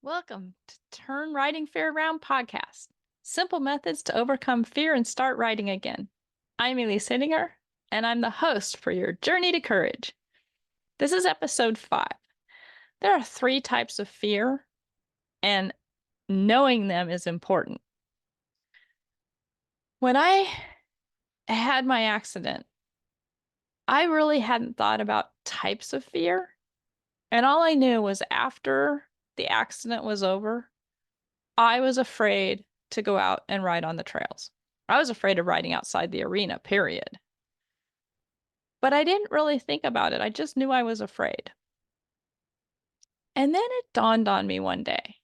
Welcome to Turn Writing Fear Around podcast. Simple methods to overcome fear and start writing again. I'm Elise Hittinger, and I'm the host for your Journey to Courage. This is episode 5. There are 3 types of fear, and knowing them is important. When I had my accident, I really hadn't thought about types of fear, and all I knew was after the accident was over, I was afraid to go out and ride on the trails. I was afraid of riding outside the arena, period. But I didn't really think about it. I just knew I was afraid. And then it dawned on me one day.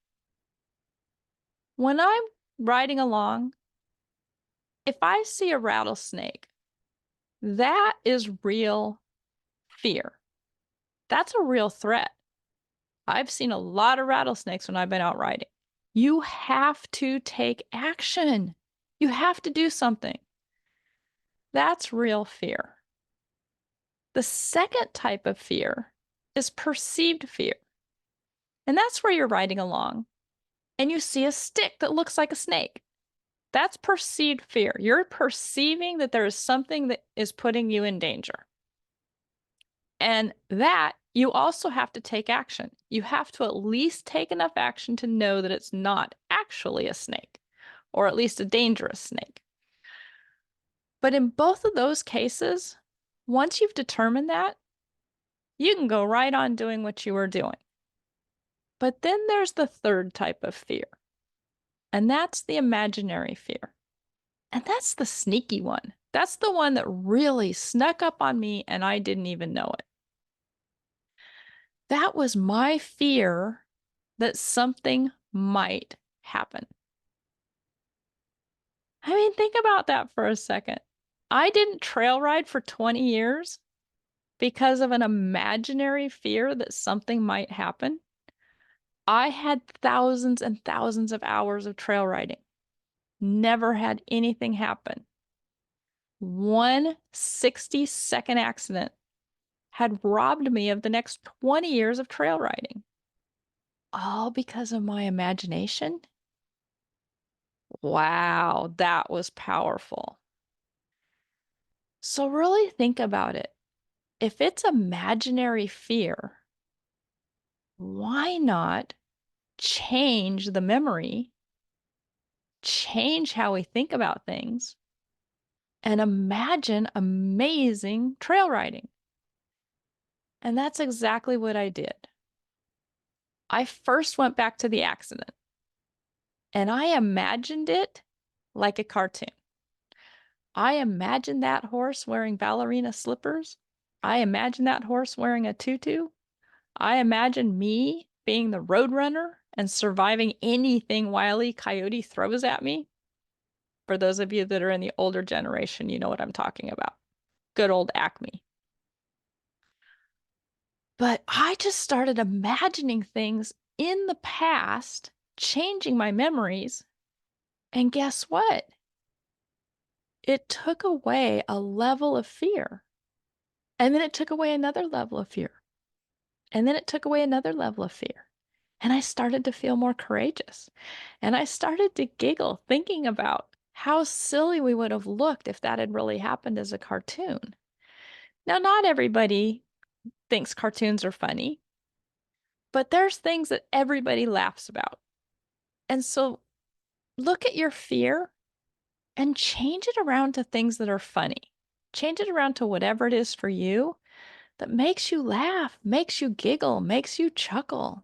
When I'm riding along, if I see a rattlesnake, that is real fear. That's a real threat. I've seen a lot of rattlesnakes when I've been out riding. You have to take action. You have to do something. That's real fear. The second type of fear is perceived fear. And that's where you're riding along and you see a stick that looks like a snake. That's perceived fear. You're perceiving that there is something that is putting you in danger. And that you also have to take action. You have to at least take enough action to know that it's not actually a snake, or at least a dangerous snake. But in both of those cases, once you've determined that, you can go right on doing what you were doing. But then there's the third type of fear, and that's the imaginary fear. And that's the sneaky one. That's the one that really snuck up on me and I didn't even know it. That was my fear that something might happen. I mean, think about that for a second. I didn't trail ride for 20 years because of an imaginary fear that something might happen. I had thousands and thousands of hours of trail riding. Never had anything happen. One 60-second accident had robbed me of the next 20 years of trail riding. All because of my imagination? Wow, that was powerful. So really think about it. If it's imaginary fear, why not change the memory, change how we think about things, and imagine amazing trail riding? And that's exactly what I did. I first went back to the accident and I imagined it like a cartoon. I imagined that horse wearing ballerina slippers. I imagined that horse wearing a tutu. I imagined me being the road runner and surviving anything Wile E. Coyote throws at me. For those of you that are in the older generation, you know what I'm talking about. Good old Acme. But I just started imagining things in the past, changing my memories. And guess what? It took away a level of fear. And then it took away another level of fear. And then it took away another level of fear. And I started to feel more courageous. And I started to giggle thinking about how silly we would have looked if that had really happened as a cartoon. Now, not everybody thinks cartoons are funny, but there's things that everybody laughs about. And so look at your fear and change it around to things that are funny. Change it around to whatever it is for you that makes you laugh, makes you giggle, makes you chuckle.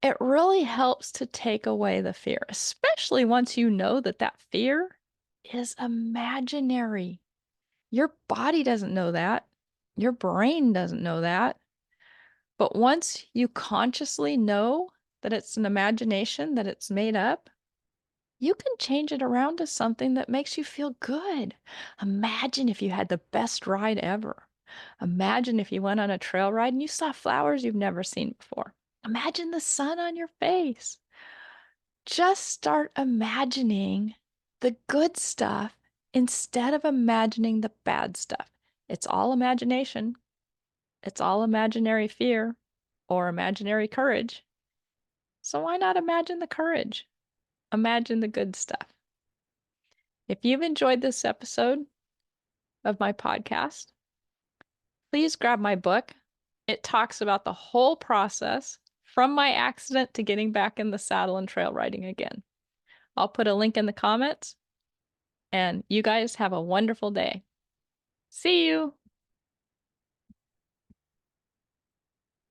It really helps to take away the fear, especially once you know that that fear is imaginary. Your body doesn't know that. Your brain doesn't know that. But once you consciously know that it's an imagination, that it's made up, you can change it around to something that makes you feel good. Imagine if you had the best ride ever. Imagine if you went on a trail ride and you saw flowers you've never seen before. Imagine the sun on your face. Just start imagining the good stuff instead of imagining the bad stuff. It's all imagination. It's all imaginary fear or imaginary courage. So why not imagine the courage? Imagine the good stuff. If you've enjoyed this episode of my podcast, please grab my book. It talks about the whole process from my accident to getting back in the saddle and trail riding again. I'll put a link in the comments, and you guys have a wonderful day. See you.